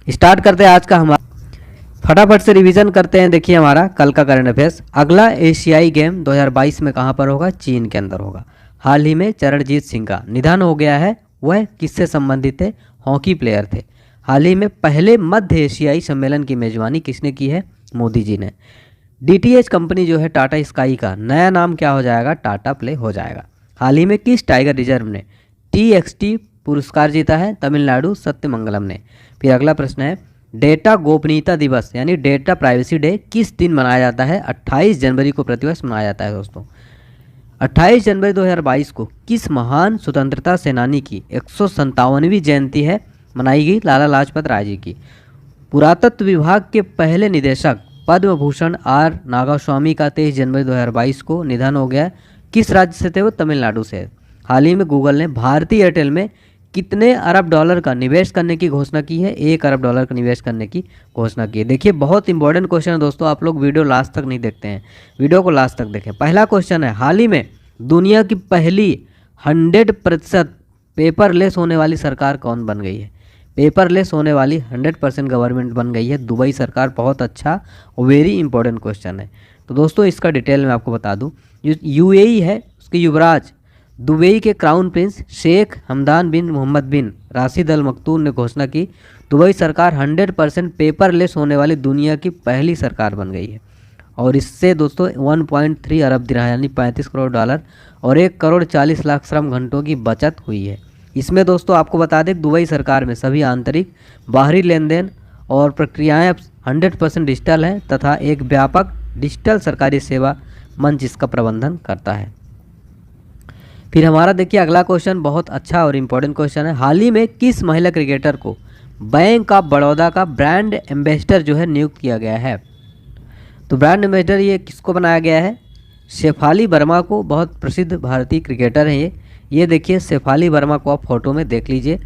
Start करते हैं आज का हमारा, फटाफट से रिवीजन करते हैं। देखिए हमारा कल का करंट अफेयर्स, अगला एशियाई गेम 2022 में कहाँ पर होगा? चीन के अंदर होगा। हाल ही में चरणजीत सिंह का निधन हो गया है। वह किससे संबंधित थे? हॉकी प्लेयर थे। हाल ही में पहले मध्य एशियाई सम्मेलन की मेजबानी किसने की है? मोदी जी ने। डीटीएच कंपनी जो है टाटा स्काई का नया नाम क्या हो जाएगा? टाटा प्ले हो जाएगा। हाल ही में किस टाइगर रिजर्व ने TXT पुरस्कार जीता है? तमिलनाडु सत्यमंगलम ने। फिर अगला प्रश्न है, डेटा गोपनीयता दिवस यानी डेटा प्राइवेसी डे किस दिन मनाया जाता है? 28 जनवरी को प्रतिवर्ष मनाया जाता है दोस्तों। 28 जनवरी 2022 को किस महान स्वतंत्रता सेनानी की 157वीं जयंती है मनाई गई? लाला लाजपत राय जी की। पुरातत्व विभाग के पहले निदेशक पद्म भूषण R नागास्वामी का 23 जनवरी 2022 को निधन हो गया। किस राज्य से थे वो? तमिलनाडु से। हाल ही में गूगल ने भारतीय एयरटेल में कितने अरब डॉलर का निवेश करने की घोषणा की है? 1 अरब डॉलर का निवेश करने की घोषणा की है। देखिए बहुत इंपॉर्टेंट क्वेश्चन है दोस्तों, आप लोग वीडियो लास्ट तक नहीं देखते हैं, वीडियो को लास्ट तक देखें। पहला क्वेश्चन है, हाल ही में दुनिया की पहली 100% पेपरलेस होने वाली सरकार कौन बन गई है? पेपरलेस होने वाली 100% गवर्नमेंट बन गई है दुबई सरकार। बहुत अच्छा और वेरी इंपॉर्टेंट क्वेश्चन है। तो दोस्तों इसका डिटेल मैं आपको बता दूं, जो UAE है उसके युवराज दुबई के क्राउन प्रिंस शेख हमदान बिन मोहम्मद बिन राशिद अल मकतूम ने घोषणा की दुबई सरकार 100% पेपरलेस होने वाली दुनिया की पहली सरकार बन गई है। और इससे दोस्तों 1.3 अरब दिरहम यानी 35 करोड़ डॉलर और 1 करोड़ 40 लाख श्रम घंटों की बचत हुई है। इसमें दोस्तों आपको बता दें दुबई सरकार में सभी आंतरिक बाहरी लेन देन और प्रक्रियाएं 100% डिजिटल हैं तथा एक व्यापक डिजिटल सरकारी सेवा मंच इसका प्रबंधन करता है। फिर हमारा देखिए अगला क्वेश्चन बहुत अच्छा और इम्पोर्टेंट क्वेश्चन है, हाल ही में किस महिला क्रिकेटर को बैंक ऑफ बड़ौदा का ब्रांड एम्बेसडर जो है नियुक्त किया गया है? तो ब्रांड एम्बेसडर ये किसको बनाया गया है? शेफाली वर्मा को। बहुत प्रसिद्ध भारतीय क्रिकेटर हैं ये देखिए शेफाली वर्मा को आप फोटो में देख लीजिए।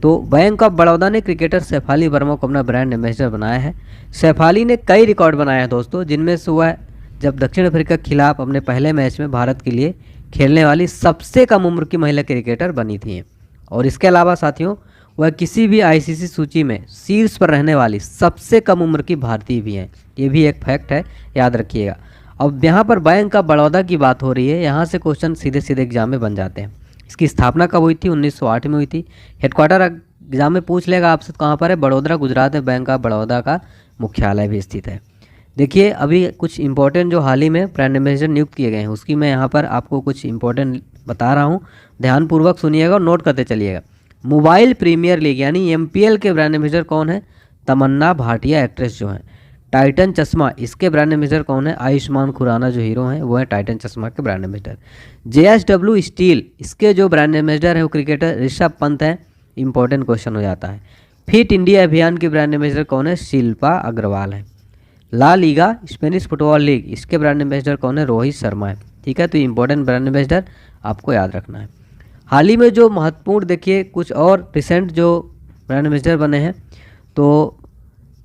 तो बैंक ऑफ बड़ौदा ने क्रिकेटर शेफाली वर्मा को अपना ब्रांड एम्बेसडर बनाया है। शेफाली ने कई रिकॉर्ड बनाए हैं दोस्तों, जिनमें से वह जब दक्षिण अफ्रीका के खिलाफ अपने पहले मैच में भारत के लिए खेलने वाली सबसे कम उम्र की महिला क्रिकेटर बनी थी। और इसके अलावा साथियों वह किसी भी ICC सूची में शीर्ष पर रहने वाली सबसे कम उम्र की भारतीय भी हैं। ये भी एक फैक्ट है, याद रखिएगा। अब यहाँ पर बैंक ऑफ बड़ौदा की बात हो रही है, यहाँ से क्वेश्चन सीधे सीधे एग्जाम में बन जाते हैं। इसकी स्थापना कब हुई थी? 1908 में हुई थी। हेडक्वार्टर एग्जाम में पूछ लेगा आपसे कहाँ पर है? बड़ौदा गुजरात में बैंक ऑफ बड़ौदा का मुख्यालय भी स्थित है। देखिए अभी कुछ इंपॉर्टेंट जो हाल ही में ब्रांड एम्बेसडर नियुक्त किए गए हैं उसकी मैं यहाँ पर आपको कुछ इंपॉर्टेंट बता रहा हूँ, ध्यानपूर्वक सुनिएगा और नोट करते चलिएगा। मोबाइल प्रीमियर लीग यानी MPL के ब्रांड एम्बेसडर कौन है? तमन्ना भाटिया एक्ट्रेस जो हैं। टाइटन चश्मा इसके ब्रांड एम्बेसडर कौन है? आयुष्मान खुराना जो हीरो हैं वो है टाइटन चश्मा के ब्रांड एम्बेसडर। JSW स्टील इसके जो ब्रांड एम्बेसडर है वो क्रिकेटर ऋषभ पंत हैं। इंपॉर्टेंट क्वेश्चन हो जाता है। फिट इंडिया अभियान के ब्रांड एम्बेसडर कौन है? शिल्पा अग्रवाल है। La Liga Spanish football league इसके ब्रांड एम्बेसडर कौन है? रोहित शर्मा है। ठीक है, तो इंपॉर्टेंट ब्रांड एम्बेसडर आपको याद रखना है। हाल ही में जो महत्वपूर्ण देखिए कुछ और रिसेंट जो ब्रांड एम्बेसडर बने हैं, तो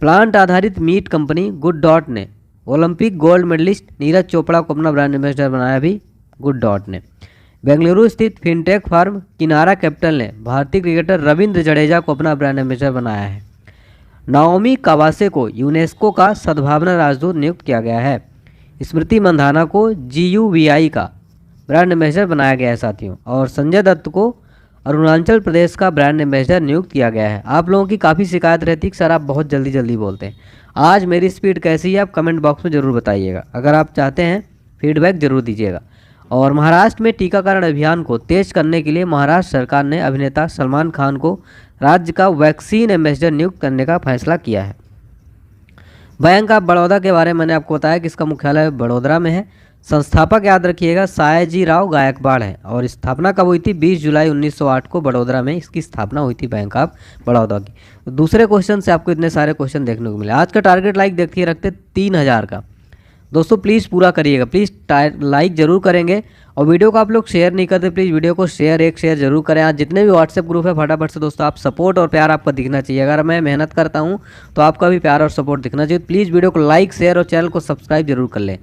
प्लांट आधारित मीट कंपनी गुड डॉट ने Olympic gold medallist Neeraj Chopra को अपना ब्रांड एम्बेसडर बनाया भी गुड डॉट ने। बेंगलुरु स्थित फिनटेक फर्म किनारा कैपिटल ने भारतीय क्रिकेटर रविंद्र जडेजा को अपना ब्रांड एम्बेसडर बनाया है। नाओमी कावासे को यूनेस्को का सद्भावना राजदूत नियुक्त किया गया है। स्मृति मंधाना को GUVI का ब्रांड एम्बेसडर बनाया गया है साथियों। और संजय दत्त को अरुणाचल प्रदेश का ब्रांड एम्बेसडर नियुक्त किया गया है। आप लोगों की काफ़ी शिकायत रहती है कि सर आप बहुत जल्दी जल्दी बोलते हैं। आज मेरी स्पीड कैसी है आप कमेंट बॉक्स में ज़रूर बताइएगा। अगर आप चाहते हैं फीडबैक ज़रूर दीजिएगा। और महाराष्ट्र में टीकाकरण अभियान को तेज करने के लिए महाराष्ट्र सरकार ने अभिनेता सलमान खान को राज्य का वैक्सीन एम्बेसडर नियुक्त करने का फैसला किया है। बैंक ऑफ बड़ौदा के बारे में मैंने आपको बताया कि इसका मुख्यालय बड़ोदरा में है। संस्थापक याद रखिएगा सायाजी राव गायकवाड़ है। और स्थापना कब हुई थी? 20 जुलाई 1908 को बड़ोदरा में इसकी स्थापना हुई थी बैंक ऑफ बड़ौदा की। तो दूसरे क्वेश्चन से आपको इतने सारे क्वेश्चन देखने को मिले। आज का टारगेट लाइक देखिए रखते 3000 का। दोस्तों प्लीज़ पूरा करिएगा, प्लीज़ लाइक ज़रूर करेंगे। और वीडियो को आप लोग शेयर नहीं करते, प्लीज़ वीडियो को एक शेयर जरूर करें। आज जितने भी व्हाट्सएप ग्रुप है फटाफट से दोस्तों आप सपोर्ट और प्यार आपका दिखना चाहिए। अगर मैं मेहनत करता हूं तो आपका भी प्यार और सपोर्ट दिखना चाहिए। प्लीज़ वीडियो को लाइक शेयर और चैनल को सब्सक्राइब जरूर कर लें।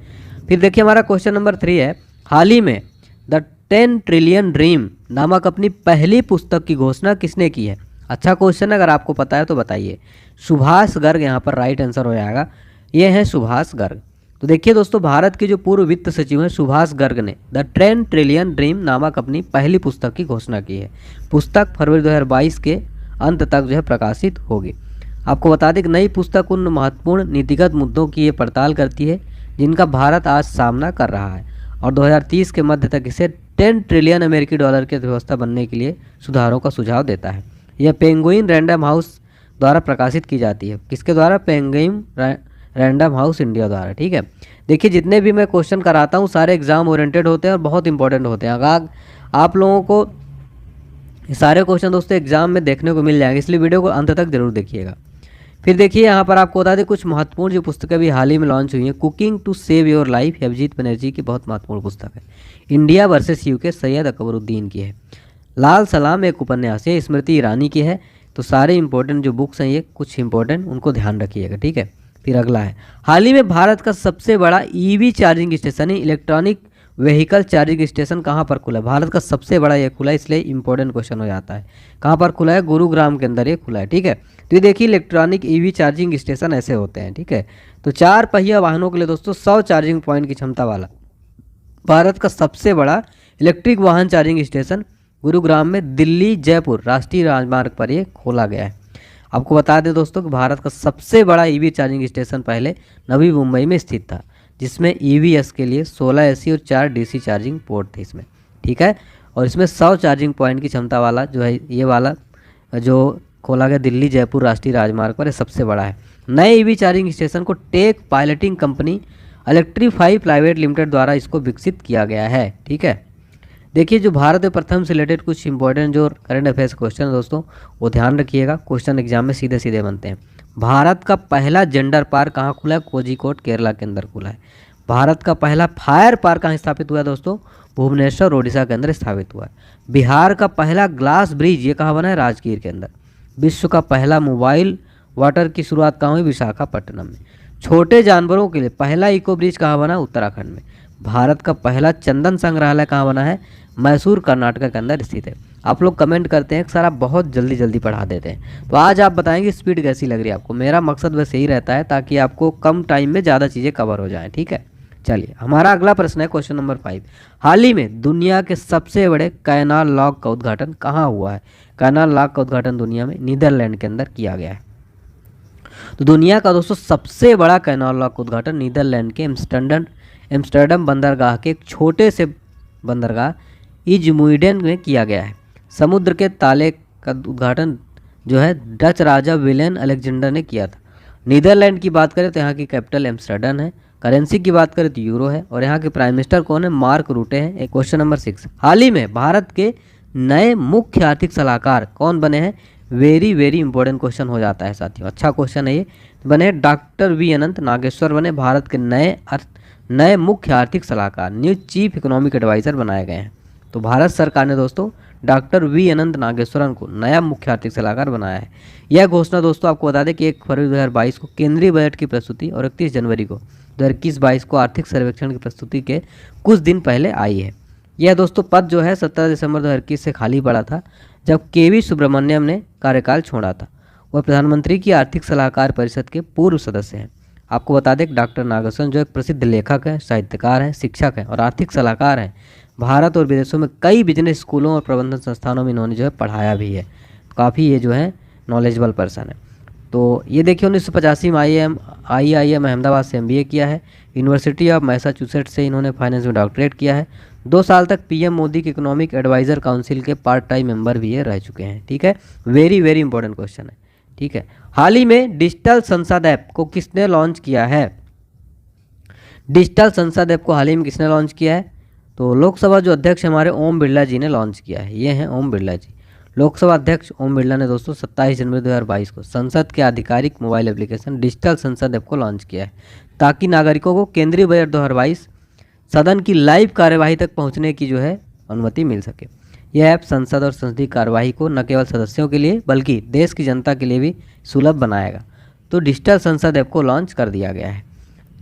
फिर देखिए हमारा क्वेश्चन नंबर 3 है, हाल ही में द 10 ट्रिलियन ड्रीम नामक अपनी पहली पुस्तक की घोषणा किसने की है? अच्छा क्वेश्चन है, अगर आपको पता है तो बताइए। सुभाष गर्ग यहाँ पर राइट आंसर हो जाएगा, ये है सुभाष गर्ग। तो देखिए दोस्तों, भारत के जो पूर्व वित्त सचिव हैं सुभाष गर्ग ने द 10 ट्रिलियन ड्रीम नामक अपनी पहली पुस्तक की घोषणा की है। पुस्तक फरवरी 2022 के अंत तक जो है प्रकाशित होगी। आपको बता दें कि नई पुस्तक उन महत्वपूर्ण नीतिगत मुद्दों की ये पड़ताल करती है जिनका भारत आज सामना कर रहा है और 2030 के मध्य तक इसे 10 ट्रिलियन अमेरिकी डॉलर की अर्थव्यवस्था बनने के लिए सुधारों का सुझाव देता है। यह पेंगुइन रैंडम हाउस द्वारा प्रकाशित की जाती है। किसके द्वारा? पेंगुइन रैंडम हाउस इंडिया द्वारा। ठीक है, देखिए जितने भी मैं क्वेश्चन कराता हूँ सारे एग्जाम ओरिएंटेड होते हैं और बहुत इंपॉर्टेंट होते हैं। अगर आप लोगों को सारे क्वेश्चन दोस्तों एग्जाम में देखने को मिल जाएंगे, इसलिए वीडियो को अंत तक जरूर देखिएगा। फिर देखिए यहाँ पर आपको बता दें कुछ महत्वपूर्ण जो पुस्तकें भी हाल ही में लॉन्च हुई हैं। Cooking to save your life Abhijit Banerjee की बहुत महत्वपूर्ण पुस्तक है। India versus UK Syed Akbaruddin की है। लाल सलाम एक उपन्यास है, स्मृति ईरानी की है। तो सारे इंपॉर्टेंट जो बुक्स हैं ये कुछ इंपॉर्टेंट उनको ध्यान रखिएगा। ठीक है, फिर अगला है, हाल ही में भारत का सबसे बड़ा ईवी चार्जिंग स्टेशन है, इलेक्ट्रॉनिक व्हीकल चार्जिंग स्टेशन कहाँ पर खुला है? भारत का सबसे बड़ा ये खुला है, इसलिए इंपॉर्टेंट क्वेश्चन हो जाता है। कहाँ पर खुला है? गुरुग्राम के अंदर ये खुला है। ठीक है, तो ये देखिए इलेक्ट्रॉनिक ईवी चार्जिंग स्टेशन ऐसे होते हैं। ठीक है, तो 4 पहिया वाहनों के लिए दोस्तों 100 चार्जिंग पॉइंट की क्षमता वाला भारत का सबसे बड़ा इलेक्ट्रिक वाहन चार्जिंग स्टेशन गुरुग्राम में दिल्ली जयपुर राष्ट्रीय राजमार्ग पर ये खोला गया है। आपको बता दें दोस्तों कि भारत का सबसे बड़ा ईवी चार्जिंग स्टेशन पहले नवी मुंबई में स्थित था, जिसमें ईवीएस के लिए 16 एसी और 4 डीसी चार्जिंग पोर्ट थे इसमें। ठीक है, और इसमें 100 चार्जिंग पॉइंट की क्षमता वाला जो है ये वाला जो खोला गया दिल्ली जयपुर राष्ट्रीय राजमार्ग पर, ये सबसे बड़ा है। नए ईवी चार्जिंग स्टेशन को tech piloting company electrify private limited द्वारा इसको विकसित किया गया है। ठीक है, देखिए जो भारत में प्रथम से रिलेटेड कुछ इंपॉर्टेंट जो करंट अफेयर्स क्वेश्चन है दोस्तों वो ध्यान रखिएगा, क्वेश्चन एग्जाम में सीधे सीधे बनते हैं। भारत का पहला जेंडर पार्क कहाँ खुला है? कोझिकोड केरला के अंदर खुला है। भारत का पहला फायर पार्क कहाँ स्थापित हुआ है दोस्तों? भुवनेश्वर ओडिशा के अंदर स्थापित हुआ है। बिहार का पहला ग्लास ब्रिज ये कहाँ बना है? राजगीर के अंदर। विश्व का पहला मोबाइल वाटर की शुरुआत कहाँ हुई? विशाखापट्टनम में। छोटे जानवरों के लिए पहला इको ब्रिज कहाँ बना? उत्तराखंड में। भारत का पहला चंदन संग्रहालय कहाँ बना है? मैसूर कर्नाटक के अंदर स्थित है। आप लोग कमेंट करते हैं सर आप बहुत जल्दी जल्दी पढ़ा देते हैं, तो आज आप बताएंगे स्पीड कैसी लग रही है आपको। मेरा मकसद बस यही रहता है ताकि आपको कम टाइम में ज़्यादा चीज़ें कवर हो जाएं। ठीक है, चलिए हमारा अगला प्रश्न है क्वेश्चन नंबर 5। हाल ही में दुनिया के सबसे बड़े कैनाल लॉक का उद्घाटन कहाँ हुआ है? कैनाल लॉक का उद्घाटन दुनिया में नीदरलैंड के अंदर किया गया है। तो दुनिया का दोस्तों सबसे बड़ा कैनाल लॉक का उद्घाटन नीदरलैंड के एम्स्टर्डम बंदरगाह के एक छोटे से बंदरगाह इजमुइडेन में किया गया है। समुद्र के ताले का उद्घाटन जो है डच राजा विलेन अलेक्जेंडर ने किया था। नीदरलैंड की बात करें तो यहाँ की कैपिटल एम्स्टर्डम है। करेंसी की बात करें तो यूरो है और यहाँ के प्राइम मिनिस्टर कौन है? मार्क रूटे हैं। क्वेश्चन नंबर 6, हाल ही में भारत के नए मुख्य आर्थिक सलाहकार कौन बने हैं? वेरी वेरी इंपॉर्टेंट क्वेश्चन हो जाता है साथियों, अच्छा क्वेश्चन है ये। बने डॉक्टर वी अनंत नागेश्वर बने भारत के नए मुख्य आर्थिक सलाहकार, न्यू चीफ इकोनॉमिक एडवाइजर बनाए गए हैं। तो भारत सरकार ने दोस्तों डॉक्टर वी अनंत नागेश्वरन को नया मुख्य आर्थिक सलाहकार बनाया है। यह घोषणा दोस्तों आपको बता दें कि 1 फरवरी 2022 को केंद्रीय बजट की प्रस्तुति और 31 जनवरी को 2021-22 को आर्थिक सर्वेक्षण की प्रस्तुति के कुछ दिन पहले आई है। यह दोस्तों पद जो है 17 दिसंबर 2021 से खाली पड़ा था, जब केवी सुब्रमण्यम ने कार्यकाल छोड़ा था। वह प्रधानमंत्री की आर्थिक सलाहकार परिषद के पूर्व सदस्य हैं। आपको बता दें कि डॉक्टर नागेश्वरन जो एक प्रसिद्ध लेखक हैं, साहित्यकार हैं, शिक्षक हैं और आर्थिक सलाहकार हैं। भारत और विदेशों में कई बिजनेस स्कूलों और प्रबंधन संस्थानों में इन्होंने जो है पढ़ाया भी है। काफ़ी ये जो है नॉलेजेबल पर्सन है। तो ये देखिए 1985 में IIM अहमदाबाद से MBA किया है। यूनिवर्सिटी ऑफ मैसाचुसेट्स से इन्होंने फाइनेंस में डॉक्टरेट किया है। 2 साल तक PM मोदी के इकोनॉमिक एडवाइजर काउंसिल के पार्ट टाइम मेंबर भी ये रह चुके हैं। ठीक है, वेरी वेरी इंपॉर्टेंट क्वेश्चन है। ठीक है, हाल ही में डिजिटल संसद ऐप को किसने लॉन्च किया है? डिजिटल संसद ऐप को हाल ही में किसने लॉन्च किया है? तो लोकसभा जो अध्यक्ष हमारे ओम बिरला जी ने लॉन्च किया है। ये हैं ओम बिरला जी। लोकसभा अध्यक्ष ओम बिरला ने दोस्तों 27 जनवरी 2022 को संसद के आधिकारिक मोबाइल एप्लीकेशन डिजिटल संसद ऐप को लॉन्च किया है, ताकि नागरिकों को केंद्रीय बजट 2022 सदन की लाइव कार्यवाही तक पहुंचने की जो है अनुमति मिल सके। यह ऐप संसद और संसदीय कार्यवाही को न केवल सदस्यों के लिए बल्कि देश की जनता के लिए भी सुलभ बनाएगा। तो डिजिटल संसद ऐप को लॉन्च कर दिया गया है।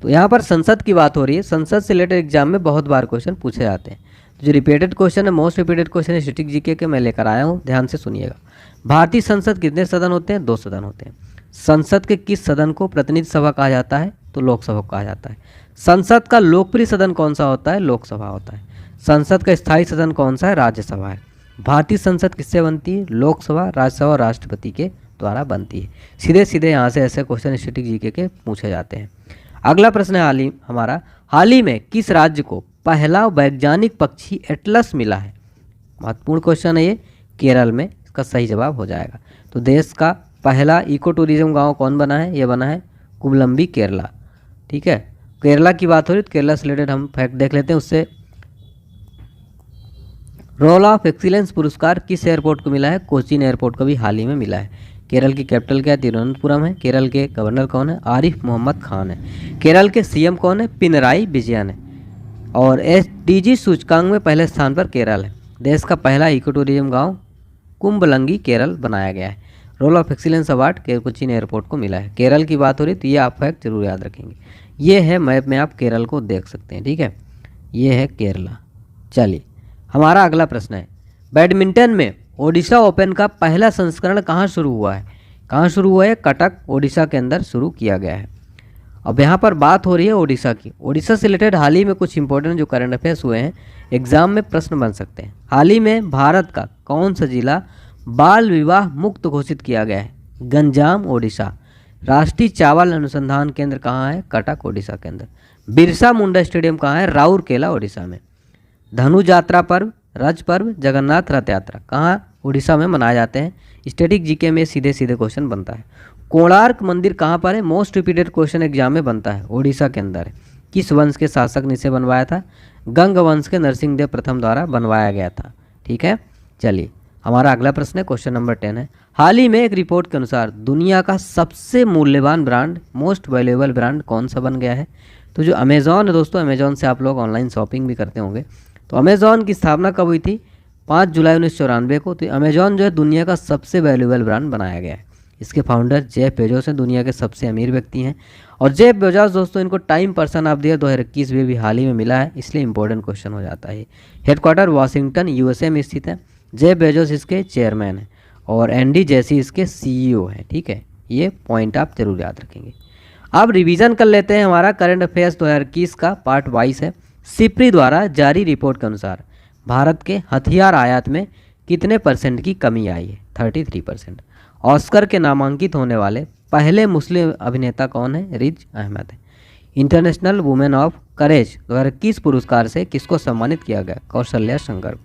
तो यहाँ पर संसद की बात हो रही है। संसद से रिलेटेड एग्जाम में बहुत बार क्वेश्चन पूछे जाते हैं। तो जो रिपीटेड क्वेश्चन है, मोस्ट रिपीटेड क्वेश्चन है स्टैटिक जीके के मैं लेकर आया हूँ, ध्यान से सुनिएगा। भारतीय संसद कितने सदन होते हैं? 2 सदन होते हैं। संसद के किस सदन को प्रतिनिधि सभा कहा जाता है? तो लोकसभा कहा जाता है। संसद का लोकप्रिय सदन कौन सा होता है? लोकसभा होता है। संसद का स्थायी सदन कौन सा है? राज्यसभा है। भारतीय संसद किससे बनती है? लोकसभा, राज्यसभा और राष्ट्रपति के द्वारा बनती है। सीधे सीधे यहाँ से ऐसे क्वेश्चन स्टैटिक जीके के पूछे जाते हैं। अगला प्रश्न है हाल ही में किस राज्य को पहला वैज्ञानिक पक्षी एटलस मिला है? महत्वपूर्ण क्वेश्चन है ये। केरल में इसका सही जवाब हो जाएगा। तो देश का पहला इको टूरिज्म गांव कौन बना है? ये बना है कुवलंबी, केरला। ठीक है, केरला की बात हो रही तो केरला से रिलेटेड हम फैक्ट देख लेते हैं। उससे रोल ऑफ एक्सीलेंस पुरस्कार किस एयरपोर्ट को मिला है? कोचीन एयरपोर्ट को भी हाल ही में मिला है। केरल की कैपिटल क्या है? तिरुवनंतपुरम है। केरल के गवर्नर कौन है? आरिफ मोहम्मद खान है। केरल के सीएम कौन है? पिनराई विजयन है। और एसडीजी सूचकांक में पहले स्थान पर केरल है। देश का पहला इको टूरिज्म गांव कुंबलंगी, केरल बनाया गया है। Role of excellence award Cochin airport को मिला है। केरल की बात हो रही तो ये आप फैक्ट जरूर याद रखेंगे। ये है मैप में, आप केरल को देख सकते हैं। ठीक है, ये है केरला। चलिए, हमारा अगला प्रश्न है, बैडमिंटन में ओडिशा ओपन का पहला संस्करण कहाँ शुरू हुआ है? कहाँ शुरू हुआ है? कटक, ओडिशा के अंदर शुरू किया गया है। अब यहाँ पर बात हो रही है ओडिशा की। ओडिशा से रिलेटेड हाल ही में कुछ इंपॉर्टेंट जो करंट अफेयर्स हुए हैं, एग्जाम में प्रश्न बन सकते हैं। हाल ही में भारत का कौन सा जिला बाल विवाह मुक्त घोषित किया गया है? गंजाम, ओडिशा। राष्ट्रीय चावल अनुसंधान केंद्र कहाँ है? कटक, ओडिशा के अंदर। बिरसा मुंडा स्टेडियम कहाँ है? राउरकेला, ओडिशा में। धनु यात्रा पर्व, रज पर्व, जगन्नाथ रथ यात्रा कहाँ? उड़ीसा में मनाए जाते हैं। स्टैटिक जीके में सीधे सीधे क्वेश्चन बनता है। कोणार्क मंदिर कहाँ पर है? मोस्ट रिपीटेड क्वेश्चन एग्जाम में बनता है, उड़ीसा के अंदर है। किस वंश के शासक ने इसे बनवाया था? गंग वंश के नरसिंह देव प्रथम द्वारा बनवाया गया था। ठीक है, चलिए हमारा अगला प्रश्न है, क्वेश्चन नंबर 10 है। हाल ही में एक रिपोर्ट के अनुसार दुनिया का सबसे मूल्यवान ब्रांड, मोस्ट वैल्यूएबल ब्रांड कौन सा बन गया है? तो जो अमेजॉन है दोस्तों, अमेजॉन से आप लोग ऑनलाइन शॉपिंग भी करते होंगे। तो अमेजॉन की स्थापना कब हुई थी? 5 जुलाई 1994 को। तो अमेजॉन जो है दुनिया का सबसे वैल्यूएबल ब्रांड बनाया गया है। इसके फाउंडर जेफ बेजोस हैं, दुनिया के सबसे अमीर व्यक्ति हैं। और जेफ बेजोस दोस्तों, इनको time person of the year 2021 में भी हाल ही में मिला है, इसलिए इंपॉर्टेंट क्वेश्चन हो जाता है। हेडक्वार्टर वाशिंगटन, यूएसए में स्थित है। जेफ बेजोस इसके चेयरमैन हैं और एंडी जेसी इसके सीईओ हैं। ठीक है, ये पॉइंट आप जरूर याद रखेंगे। अब रिवीजन कर लेते हैं। हमारा करंट अफेयर्स 2021 का पार्ट 22 है। सिप्री द्वारा जारी रिपोर्ट के अनुसार भारत के हथियार आयात में कितने % की कमी आई है? 33%। ऑस्कर के नामांकित होने वाले पहले मुस्लिम अभिनेता कौन है? रिज अहमद है। इंटरनेशनल वुमेन ऑफ करेज 2021 पुरस्कार से किसको सम्मानित किया गया? कौशल्या शंकर को।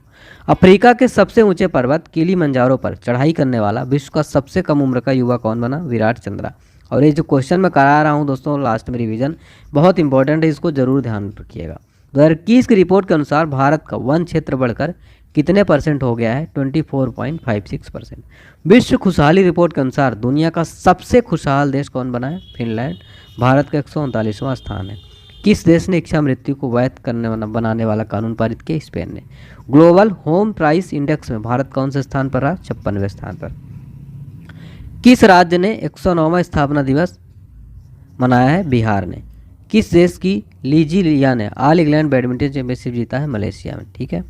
अफ्रीका के सबसे ऊंचे पर्वत किलिमंजारो पर चढ़ाई करने वाला विश्व का सबसे कम उम्र का युवा कौन बना? विराट चंद्रा। और ये जो क्वेश्चन मैं करा रहा हूँ दोस्तों लास्ट में रिवीजन, बहुत इंपॉर्टेंट है, इसको जरूर ध्यान रखिएगा। 2021 की रिपोर्ट के अनुसार भारत का वन क्षेत्र बढ़कर कितने % हो गया है? 24.56%। विश्व खुशहाली रिपोर्ट के अनुसार दुनिया का सबसे खुशहाल देश कौन बना है? फिनलैंड। भारत का 139वां स्थान है। किस देश ने इच्छा मृत्यु को वैध करने बनाने वाला कानून पारित किया? स्पेन ने। ग्लोबल होम प्राइस इंडेक्स में भारत कौन से स्थान पर रहा? 56वें स्थान पर। किस राज्य ने 109वां स्थापना दिवस मनाया है? बिहार ने। किस देश की लीजी लिया ने ऑल इंग्लैंड बैडमिंटन चैंपियनशिप जीता है? मलेशिया में। ठीक है,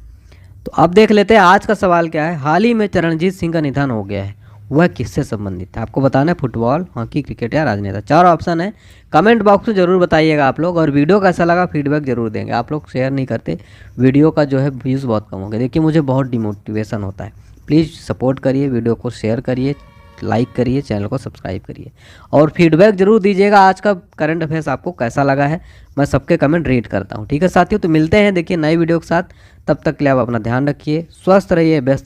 तो अब देख लेते हैं आज का सवाल क्या है। हाल ही में चरणजीत सिंह का निधन हो गया है, वह किससे संबंधित है? आपको बताना है फुटबॉल, हॉकी, क्रिकेट या राजनेता। 4 ऑप्शन है, कमेंट बॉक्स में जरूर बताइएगा आप लोग। और वीडियो कैसा लगा फीडबैक जरूर देंगे। आप लोग शेयर नहीं करते, वीडियो का जो है व्यूज़ बहुत कम हो गया। देखिए मुझे बहुत डिमोटिवेशन होता है। प्लीज़ सपोर्ट करिए, वीडियो को शेयर करिए, लाइक करिए, चैनल को सब्सक्राइब करिए और फीडबैक जरूर दीजिएगा। आज का करंट अफेयर्स आपको कैसा लगा है, मैं सबके कमेंट रीड करता हूँ। ठीक है साथियों, तो मिलते हैं देखिए नए वीडियो के साथ। तब तक के लिए आप अपना ध्यान रखिए, स्वस्थ रहिए, व्यस्त रहिए।